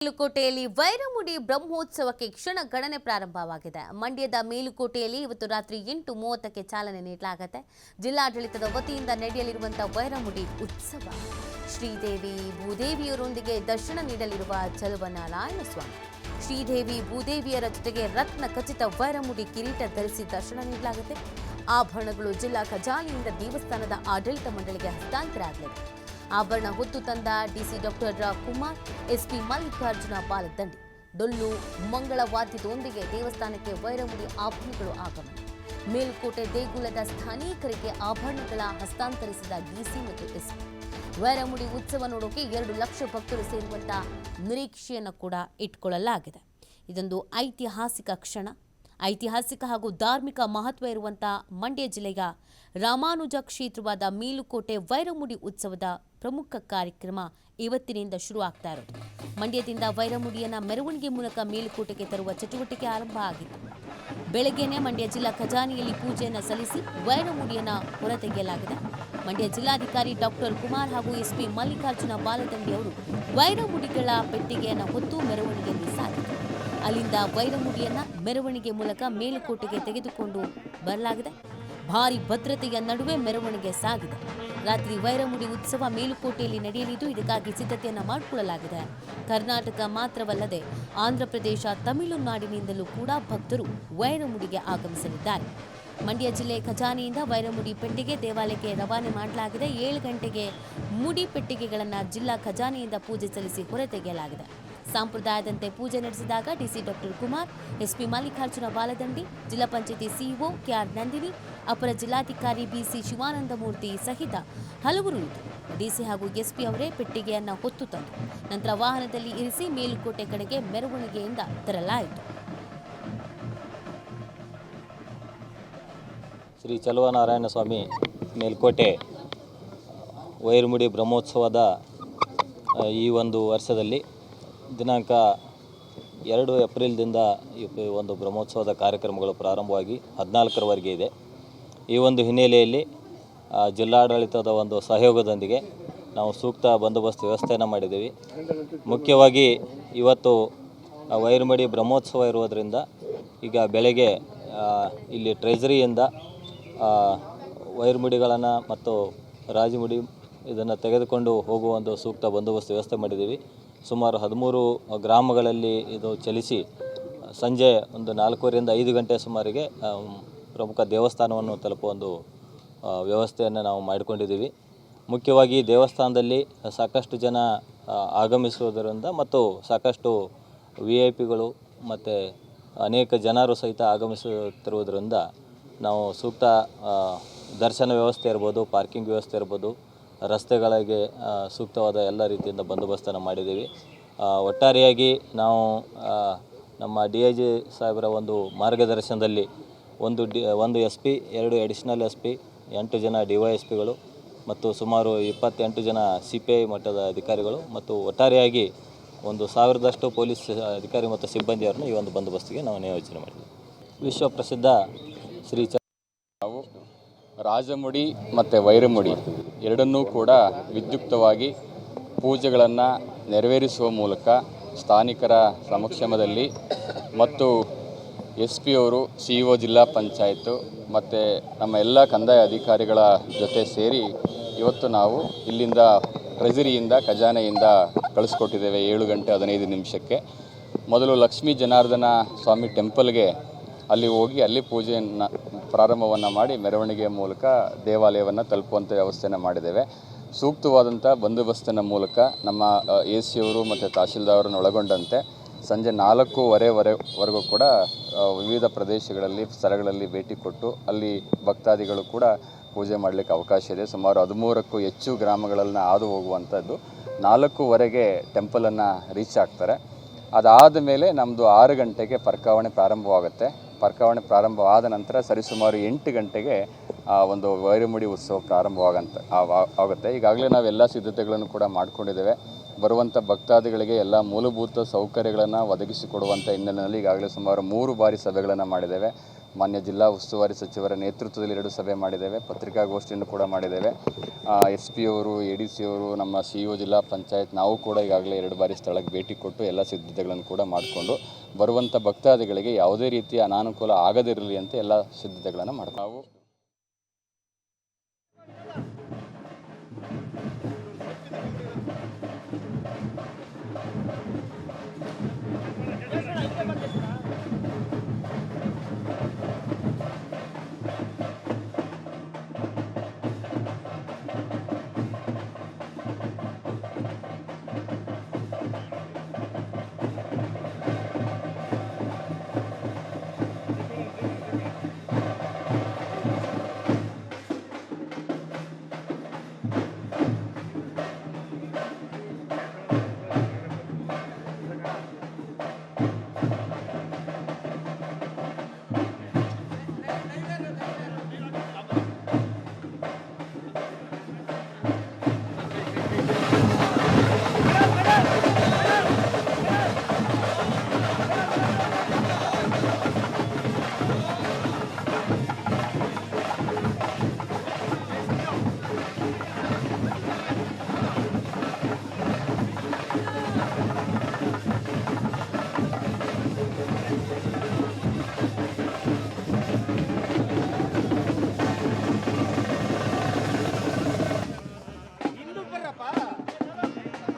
ಮೇಲುಕೋಟೆಯಲ್ಲಿ ವೈರಮುಡಿ ಬ್ರಹ್ಮೋತ್ಸವಕ್ಕೆ ಕ್ಷಣ ಗಣನೆ ಪ್ರಾರಂಭವಾಗಿದೆ. ಮಂಡ್ಯದ ಮೇಲುಕೋಟೆಯಲ್ಲಿ ಇವತ್ತು ರಾತ್ರಿ 8:30ಕ್ಕೆ ಚಾಲನೆ ನೀಡಲಾಗುತ್ತೆ. ಜಿಲ್ಲಾಡಳಿತದ ವತಿಯಿಂದ ನಡೆಯಲಿರುವಂತಹ ವೈರಮುಡಿ ಉತ್ಸವ ಶ್ರೀದೇವಿ ಭೂದೇವಿಯರೊಂದಿಗೆ ದರ್ಶನ ನೀಡಲಿರುವ ಚಲುವನಾರಾಯಣ ಸ್ವಾಮಿ. ಶ್ರೀದೇವಿ ಭೂದೇವಿಯರ ಜೊತೆಗೆ ರತ್ನ ಖಚಿತ ವೈರಮುಡಿ ಕಿರೀಟ ಧರಿಸಿ ದರ್ಶನ ನೀಡಲಾಗುತ್ತೆ. ಆಭರಣಗಳು ಜಿಲ್ಲಾ ಖಜಾನೆಯಿಂದ ದೇವಸ್ಥಾನದ ಆಡಳಿತ ಮಂಡಳಿಗೆ ಹಸ್ತಾಂತರ ಆಗಲಿದೆ. ಆಭರಣ ಹೊತ್ತು ತಂದ DC doctor Kumar, SP Mallikarjuna Baladandi, ಡೊಳ್ಳು ಮಂಗಳವಾದ್ಯದೊಂದಿಗೆ ದೇವಸ್ಥಾನಕ್ಕೆ ವೈರಮುಡಿ ಆಭರಣಗಳು ಆಗಮನ. ಮೇಲುಕೋಟೆ ದೇಗುಲದ ಸ್ಥಾನಿಕರಿಗೆ ಆಭರಣಗಳ ಹಸ್ತಾಂತರಿಸಿದ ಡಿಸಿ ಮತ್ತು ಎಸ್ಪಿ. ವೈರಮುಡಿ ಉತ್ಸವ ನೋಡೋಕೆ 2 ಲಕ್ಷ ಭಕ್ತರು ಸೇರುವಂತಹ ನಿರೀಕ್ಷೆಯನ್ನು ಕೂಡ ಇಟ್ಕೊಳ್ಳಲಾಗಿದೆ. ಇದೊಂದು ಐತಿಹಾಸಿಕ ಕ್ಷಣ. ಐತಿಹಾಸಿಕ ಹಾಗೂ ಧಾರ್ಮಿಕ ಮಹತ್ವ ಇರುವಂತಹ ಮಂಡ್ಯ ಜಿಲ್ಲೆಯ ರಾಮಾನುಜ ಕ್ಷೇತ್ರವಾದ ಮೇಲುಕೋಟೆ ವೈರಮುಡಿ ಉತ್ಸವದ ಪ್ರಮುಖ ಕಾರ್ಯಕ್ರಮ ಇವತ್ತಿನಿಂದ ಶುರು ಆಗ್ತಾ ಇರೋದು. ಮಂಡ್ಯದಿಂದ ವೈರಮುಡಿಯನ್ನ ಮೆರವಣಿಗೆ ಮೂಲಕ ಮೇಲುಕೋಟೆಗೆ ತರುವ ಚಟುವಟಿಕೆ ಆರಂಭ ಆಗಿತ್ತು. ಬೆಳಗ್ಗೆನೆ ಮಂಡ್ಯ ಜಿಲ್ಲಾ ಖಜಾನೆಯಲ್ಲಿ ಪೂಜೆಯನ್ನು ಸಲ್ಲಿಸಿ ವೈರಮುಡಿಯನ್ನ ಹೊರತೆಗೆಯಲಾಗಿದೆ. ಮಂಡ್ಯ ಜಿಲ್ಲಾಧಿಕಾರಿ ಡಾಕ್ಟರ್ ಕುಮಾರ್ ಹಾಗೂ ಎಸ್ಪಿ ಮಲ್ಲಿಕಾರ್ಜುನ ಬಾಲದಂಡಿ ಅವರು ವೈರಮುಡಿಗಳ ಪೆಟ್ಟಿಗೆಯನ್ನು ಹೊತ್ತು ಮೆರವಣಿಗೆಯಲ್ಲಿ ಸಾಗಿದರು. ಅಲ್ಲಿಂದ ವೈರಮುಡಿಯನ್ನ ಮೆರವಣಿಗೆ ಮೂಲಕ ಮೇಲುಕೋಟೆಗೆ ತೆಗೆದುಕೊಂಡು ಬರಲಾಗಿದೆ. ಭಾರಿ ಭದ್ರತೆಯ ನಡುವೆ ಮೆರವಣಿಗೆ ಸಾಗಿದೆ. ರಾತ್ರಿ ವೈರಮುಡಿ ಉತ್ಸವ ಮೇಲುಕೋಟೆಯಲ್ಲಿ ನಡೆಯಲಿದ್ದು, ಇದಕ್ಕಾಗಿ ಸಿದ್ಧತೆಯನ್ನು ಮಾಡಿಕೊಳ್ಳಲಾಗಿದೆ. ಕರ್ನಾಟಕ ಮಾತ್ರವಲ್ಲದೆ ಆಂಧ್ರಪ್ರದೇಶ, ತಮಿಳುನಾಡಿನಿಂದಲೂ ಕೂಡ ಭಕ್ತರು ವೈರಮುಡಿಗೆ ಆಗಮಿಸಲಿದ್ದಾರೆ. ಮಂಡ್ಯ ಜಿಲ್ಲೆ ಖಜಾನೆಯಿಂದ ವೈರಮುಡಿ ಪೆಟ್ಟಿಗೆ ದೇವಾಲಯಕ್ಕೆ ರವಾನೆ ಮಾಡಲಾಗಿದೆ. 7 ಗಂಟೆಗೆ ಮುಡಿ ಪೆಟ್ಟಿಗೆಗಳನ್ನು ಜಿಲ್ಲಾ ಖಜಾನೆಯಿಂದ ಪೂಜೆ ಸಲ್ಲಿಸಿ ಹೊರತೆಗೆಯಲಾಗಿದೆ. ಸಂಪ್ರದಾಯದಂತೆ ಪೂಜೆ ನಡೆಸಿದಾಗ DC doctor Kumar, SP Mallikarjuna Baladandi, ಜಿಲ್ಲಾ ಪಂಚಾಯತಿ ಸಿಇಒ ಕೆಆರ್ ನಂದಿನಿ, ಅಪರ ಜಿಲ್ಲಾಧಿಕಾರಿ ಬಿಸಿ ಶಿವಾನಂದಮೂರ್ತಿ ಸಹಿತ ಹಲವರು ಇದ್ದರು. ಡಿಸಿ ಹಾಗೂ ಎಸ್ಪಿ ಅವರೇ ಪೆಟ್ಟಿಗೆಯನ್ನು ಹೊತ್ತು ತಂದು ನಂತರ ವಾಹನದಲ್ಲಿ ಇರಿಸಿ ಮೇಲುಕೋಟೆ ಕಡೆಗೆ ಮೆರವಣಿಗೆಯಿಂದ ತರಲಾಯಿತು. ಶ್ರೀ ಚಲುವನಾರಾಯಣ ಸ್ವಾಮಿ ಮೇಲುಕೋಟೆ ವೈರಮುಡಿ ಬ್ರಹ್ಮೋತ್ಸವದ ಈ ಒಂದು ವರ್ಷದಲ್ಲಿ ದಿನಾಂಕ 2 ಏಪ್ರಿಲ್ದಿಂದ ಈ ಒಂದು ಬ್ರಹ್ಮೋತ್ಸವದ ಕಾರ್ಯಕ್ರಮಗಳು ಪ್ರಾರಂಭವಾಗಿ 14ರವರೆಗೆ ಇದೆ. ಈ ಒಂದು ಹಿನ್ನೆಲೆಯಲ್ಲಿ ಜಿಲ್ಲಾಡಳಿತದ ಒಂದು ಸಹಯೋಗದೊಂದಿಗೆ ನಾವು ಸೂಕ್ತ ಬಂದೋಬಸ್ತ್ ವ್ಯವಸ್ಥೆಯನ್ನು ಮಾಡಿದ್ದೀವಿ. ಮುಖ್ಯವಾಗಿ ಇವತ್ತು ವೈರಮುಡಿ ಬ್ರಹ್ಮೋತ್ಸವ ಇರುವುದರಿಂದ ಈಗ ಬೆಳಗ್ಗೆ ಇಲ್ಲಿ ಟ್ರೆಜರಿಯಿಂದ ವೈರಮುಡಿಗಳನ್ನು ಮತ್ತು ರಾಜಮುಡಿ ಇದನ್ನು ತೆಗೆದುಕೊಂಡು ಹೋಗುವ ಒಂದು ಸೂಕ್ತ ಬಂದೋಬಸ್ತ್ ವ್ಯವಸ್ಥೆ ಮಾಡಿದ್ದೀವಿ. ಸುಮಾರು 13 ಗ್ರಾಮಗಳಲ್ಲಿ ಇದು ಚಲಿಸಿ ಸಂಜೆ ಒಂದು 4ರಿಂದ 5 ಗಂಟೆ ಸುಮಾರಿಗೆ ಪ್ರಮುಖ ದೇವಸ್ಥಾನವನ್ನು ತಲುಪುವ ಒಂದು ವ್ಯವಸ್ಥೆಯನ್ನು ನಾವು ಮಾಡಿಕೊಂಡಿದ್ದೀವಿ. ಮುಖ್ಯವಾಗಿ ದೇವಸ್ಥಾನದಲ್ಲಿ ಸಾಕಷ್ಟು ಜನ ಆಗಮಿಸುವುದರಿಂದ ಮತ್ತು ಸಾಕಷ್ಟು VIP ಗಳು ಮತ್ತು ಅನೇಕ ಜನರು ಸಹಿತ ಆಗಮಿಸುತ್ತಿರುವುದರಿಂದ ನಾವು ಸೂಕ್ತ ದರ್ಶನ ವ್ಯವಸ್ಥೆ ಇರ್ಬೋದು, ಪಾರ್ಕಿಂಗ್ ವ್ಯವಸ್ಥೆ ಇರ್ಬೋದು, ರಸ್ತೆಗಳಿಗೆ ಸೂಕ್ತವಾದ ಎಲ್ಲ ರೀತಿಯಿಂದ ಬಂದೋಬಸ್ತನ್ನು ಮಾಡಿದ್ದೀವಿ. ಒಟ್ಟಾರೆಯಾಗಿ ನಾವು ನಮ್ಮ DIG ಸಾಹೇಬರ ಒಂದು ಮಾರ್ಗದರ್ಶನದಲ್ಲಿ ಒಂದು SP, 2 ಅಡಿಷನಲ್ SP, 8 ಜನ DYSPಗಳು ಮತ್ತು ಸುಮಾರು 28 ಜನ CPI ಮಟ್ಟದ ಅಧಿಕಾರಿಗಳು ಮತ್ತು ಒಟ್ಟಾರೆಯಾಗಿ 1000ದಷ್ಟು ಪೊಲೀಸ್ ಅಧಿಕಾರಿ ಮತ್ತು ಸಿಬ್ಬಂದಿಯವರನ್ನು ಈ ಒಂದು ಬಂದೋಬಸ್ತಿಗೆ ನಾವು ನಿಯೋಜನೆ ಮಾಡಿದ್ದೀವಿ. ವಿಶ್ವ ಪ್ರಸಿದ್ಧ ಶ್ರೀ ನಾವು ರಾಜಮುಡಿ ಮತ್ತು ವೈರಮುಡಿ ಎರಡನ್ನೂ ಕೂಡ ವಿದ್ಯುಕ್ತವಾಗಿ ಪೂಜೆಗಳನ್ನು ನೆರವೇರಿಸುವ ಮೂಲಕ ಸ್ಥಾನಿಕರ ಸಮಕ್ಷಮದಲ್ಲಿ ಮತ್ತು SP ಅವರು, CEO ಜಿಲ್ಲಾ ಪಂಚಾಯತು ಮತ್ತು ನಮ್ಮ ಎಲ್ಲ ಕಂದಾಯ ಅಧಿಕಾರಿಗಳ ಜೊತೆ ಸೇರಿ ಇವತ್ತು ನಾವು ಇಲ್ಲಿಂದ ಟ್ರೆಜರಿಯಿಂದ ಖಜಾನೆಯಿಂದ ಕಳಿಸ್ಕೊಟ್ಟಿದ್ದೇವೆ 7 ಗಂಟೆ 15 ನಿಮಿಷಕ್ಕೆ. ಮೊದಲು ಲಕ್ಷ್ಮೀ ಜನಾರ್ದನ ಸ್ವಾಮಿ ಟೆಂಪಲ್ಗೆ ಅಲ್ಲಿ ಹೋಗಿ ಅಲ್ಲಿ ಪೂಜೆಯನ್ನು ಪ್ರಾರಂಭವನ್ನು ಮಾಡಿ ಮೆರವಣಿಗೆಯ ಮೂಲಕ ದೇವಾಲಯವನ್ನು ತಲುಪುವಂಥ ವ್ಯವಸ್ಥೆಯನ್ನು ಮಾಡಿದ್ದೇವೆ. ಸೂಕ್ತವಾದಂಥ ಬಂದೋಬಸ್ತಿನ ಮೂಲಕ ನಮ್ಮ AC ಅವರು ಮತ್ತು ತಹಶೀಲ್ದಾರರನ್ನು ಒಳಗೊಂಡಂತೆ ಸಂಜೆ 4:15ವರೆಗೂ ಕೂಡ ವಿವಿಧ ಪ್ರದೇಶಗಳಲ್ಲಿ ಸ್ಥಳಗಳಲ್ಲಿ ಭೇಟಿ ಕೊಟ್ಟು ಅಲ್ಲಿ ಭಕ್ತಾದಿಗಳು ಕೂಡ ಪೂಜೆ ಮಾಡಲಿಕ್ಕೆ ಅವಕಾಶ ಇದೆ. ಸುಮಾರು 13ಕ್ಕೂ ಹೆಚ್ಚು ಗ್ರಾಮಗಳನ್ನು ಹಾದು ಹೋಗುವಂಥದ್ದು. 4:15ಗೆ ಟೆಂಪಲನ್ನು ರೀಚ್ ಆಗ್ತಾರೆ. ಅದಾದ ಮೇಲೆ ನಮ್ಮದು 6 ಗಂಟೆಗೆ ಪರ್ಕಾವಣೆ ಪ್ರಾರಂಭವಾಗುತ್ತೆ. ಪರ್ಕಾವಣೆ ಪ್ರಾರಂಭವಾದ ನಂತರ ಸರಿಸುಮಾರು 8 ಗಂಟೆಗೆ ಒಂದು ವೈರಮುಡಿ ಉತ್ಸವ ಆಗುತ್ತೆ. ಈಗಾಗಲೇ ನಾವೆಲ್ಲ ಸಿದ್ಧತೆಗಳನ್ನು ಕೂಡ ಮಾಡಿಕೊಂಡಿದ್ದೇವೆ. ಬರುವಂಥ ಭಕ್ತಾದಿಗಳಿಗೆ ಎಲ್ಲ ಮೂಲಭೂತ ಸೌಕರ್ಯಗಳನ್ನು ಒದಗಿಸಿಕೊಡುವಂಥ ಹಿನ್ನೆಲೆಯಲ್ಲಿ ಈಗಾಗಲೇ ಸುಮಾರು 3 ಬಾರಿ ಸಭೆಗಳನ್ನು ಮಾಡಿದ್ದೇವೆ. ಮಾನ್ಯ ಜಿಲ್ಲಾ ಉಸ್ತುವಾರಿ ಸಚಿವರ ನೇತೃತ್ವದಲ್ಲಿ 2 ಸಭೆ ಮಾಡಿದ್ದೇವೆ, ಪತ್ರಿಕಾಗೋಷ್ಠಿಯನ್ನು ಕೂಡ ಮಾಡಿದ್ದೇವೆ. SP ಅವರು, ADC ಅವರು, ನಮ್ಮ CEO ಜಿಲ್ಲಾ ಪಂಚಾಯತ್ ನಾವು ಕೂಡ ಈಗಾಗಲೇ 2 ಬಾರಿ ಸ್ಥಳಕ್ಕೆ ಭೇಟಿ ಕೊಟ್ಟು ಎಲ್ಲ ಸಿದ್ಧತೆಗಳನ್ನು ಕೂಡ ಮಾಡಿಕೊಂಡು ಬರುವಂಥ ಭಕ್ತಾದಿಗಳಿಗೆ ಯಾವುದೇ ರೀತಿಯ ಅನಾನುಕೂಲ ಆಗದಿರಲಿ ಅಂತ ಎಲ್ಲ ಸಿದ್ಧತೆಗಳನ್ನು ಮಾಡ್ತೀವಿ. ನಾವು